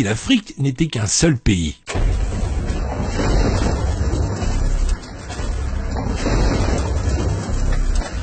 si l'Afrique n'était qu'un seul pays.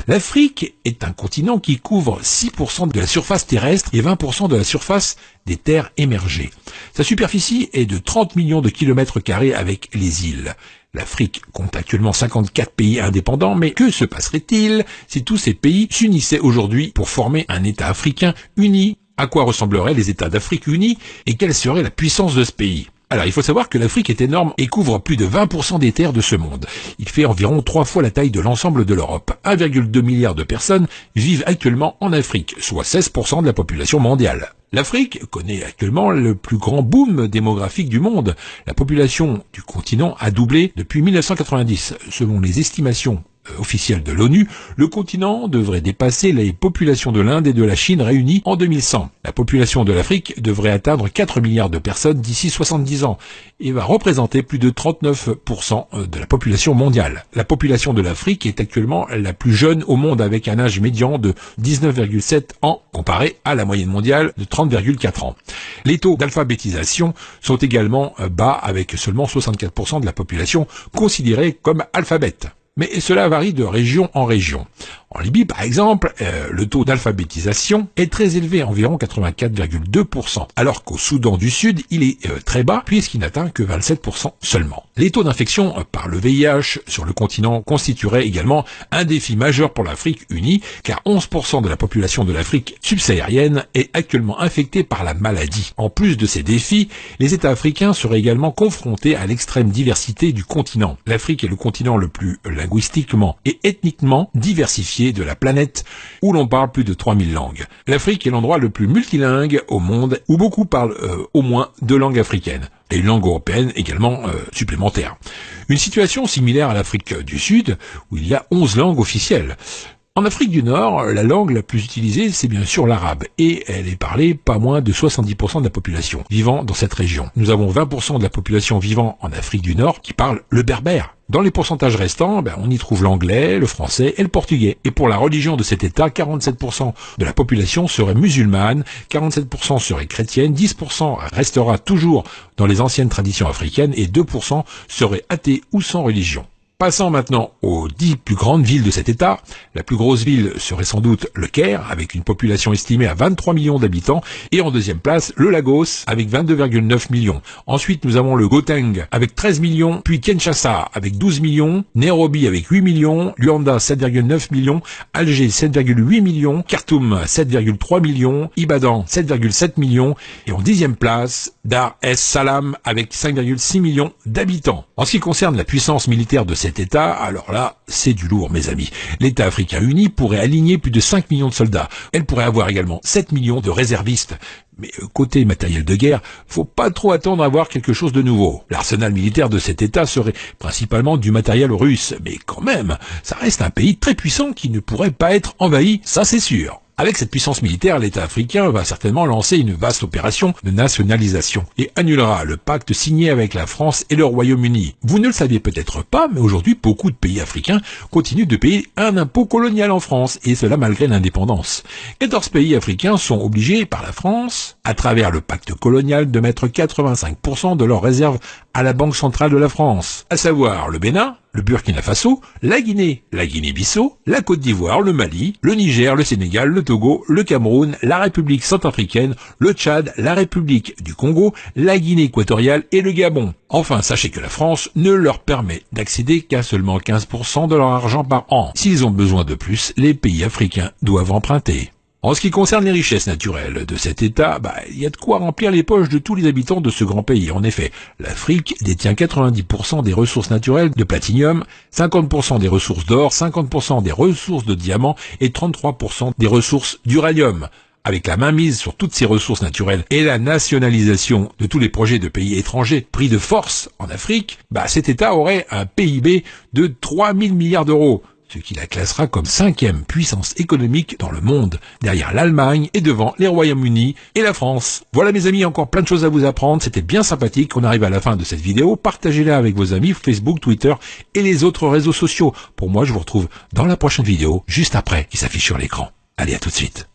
L'Afrique est un continent qui couvre 6% de la surface terrestre et 20% de la surface des terres émergées. Sa superficie est de 30 millions de kilomètres carrés avec les îles. L'Afrique compte actuellement 54 pays indépendants, mais que se passerait-il si tous ces pays s'unissaient aujourd'hui pour former un État africain uni? À quoi ressembleraient les États d'Afrique unis et quelle serait la puissance de ce pays? Alors, il faut savoir que l'Afrique est énorme et couvre plus de 20% des terres de ce monde. Il fait environ 3 fois la taille de l'ensemble de l'Europe. 1,2 milliard de personnes vivent actuellement en Afrique, soit 16% de la population mondiale. L'Afrique connaît actuellement le plus grand boom démographique du monde. La population du continent a doublé depuis 1990. Selon les estimations officielle de l'ONU, le continent devrait dépasser les populations de l'Inde et de la Chine réunies en 2100. La population de l'Afrique devrait atteindre 4 milliards de personnes d'ici 70 ans et va représenter plus de 39% de la population mondiale. La population de l'Afrique est actuellement la plus jeune au monde avec un âge médian de 19,7 ans comparé à la moyenne mondiale de 30,4 ans. Les taux d'alphabétisation sont également bas avec seulement 64% de la population considérée comme alphabète. Mais cela varie de région en région. En Libye, par exemple, le taux d'alphabétisation est très élevé, environ 84,2%, alors qu'au Soudan du Sud, il est très bas, puisqu'il n'atteint que 27% seulement. Les taux d'infection par le VIH sur le continent constitueraient également un défi majeur pour l'Afrique unie, car 11% de la population de l'Afrique subsaharienne est actuellement infectée par la maladie. En plus de ces défis, les États africains seraient également confrontés à l'extrême diversité du continent. L'Afrique est le continent le plus linguistiquement et ethniquement diversifié de la planète, où l'on parle plus de 3000 langues. L'Afrique est l'endroit le plus multilingue au monde, où beaucoup parlent au moins 2 langues africaines, et une langue européenne également supplémentaire. Une situation similaire à l'Afrique du Sud, où il y a 11 langues officielles. En Afrique du Nord, la langue la plus utilisée, c'est bien sûr l'arabe, et elle est parlée pas moins de 70% de la population vivant dans cette région. Nous avons 20% de la population vivant en Afrique du Nord qui parle le berbère. Dans les pourcentages restants, on y trouve l'anglais, le français et le portugais. Et pour la religion de cet État, 47% de la population serait musulmane, 47% serait chrétienne, 10% restera toujours dans les anciennes traditions africaines et 2% seraient athées ou sans religion. Passons maintenant aux 10 plus grandes villes de cet État. La plus grosse ville serait sans doute le Caire, avec une population estimée à 23 millions d'habitants. Et en deuxième place, le Lagos, avec 22,9 millions. Ensuite, nous avons le Gauteng, avec 13 millions, puis Kinshasa, avec 12 millions, Nairobi, avec 8 millions, Luanda, 7,9 millions, Alger, 7,8 millions, Khartoum, 7,3 millions, Ibadan, 7,7 millions, et en 10e place, Dar es Salaam, avec 5,6 millions d'habitants. En ce qui concerne la puissance militaire de cet État, alors là, c'est du lourd, mes amis. L'État africain uni pourrait aligner plus de 5 millions de soldats. Elle pourrait avoir également 7 millions de réservistes. Mais côté matériel de guerre, faut pas trop attendre à voir quelque chose de nouveau. L'arsenal militaire de cet État serait principalement du matériel russe. Mais quand même, ça reste un pays très puissant qui ne pourrait pas être envahi, ça c'est sûr. Avec cette puissance militaire, l'État africain va certainement lancer une vaste opération de nationalisation et annulera le pacte signé avec la France et le Royaume-Uni. Vous ne le saviez peut-être pas, mais aujourd'hui, beaucoup de pays africains continuent de payer un impôt colonial en France, et cela malgré l'indépendance. 14 pays africains sont obligés par la France, à travers le pacte colonial, de mettre 85% de leurs réserves à la Banque centrale de la France, à savoir le Bénin, le Burkina Faso, la Guinée-Bissau, la Côte d'Ivoire, le Mali, le Niger, le Sénégal, le Togo, le Cameroun, la République centrafricaine, le Tchad, la République du Congo, la Guinée équatoriale et le Gabon. Enfin, sachez que la France ne leur permet d'accéder qu'à seulement 15% de leur argent par an. S'ils ont besoin de plus, les pays africains doivent emprunter. En ce qui concerne les richesses naturelles de cet État, il y a de quoi remplir les poches de tous les habitants de ce grand pays. En effet, l'Afrique détient 90% des ressources naturelles de platinium, 50% des ressources d'or, 50% des ressources de diamants et 33% des ressources d'uranium. Avec la mainmise sur toutes ces ressources naturelles et la nationalisation de tous les projets de pays étrangers pris de force en Afrique, cet État aurait un PIB de 3 000 milliards d'euros. Ce qui la classera comme 5e puissance économique dans le monde, derrière l'Allemagne et devant les Royaumes-Unis et la France. Voilà mes amis, encore plein de choses à vous apprendre, c'était bien sympathique, on arrive à la fin de cette vidéo, partagez-la avec vos amis Facebook, Twitter et les autres réseaux sociaux. Pour moi, je vous retrouve dans la prochaine vidéo, juste après, qui s'affiche sur l'écran. Allez, à tout de suite.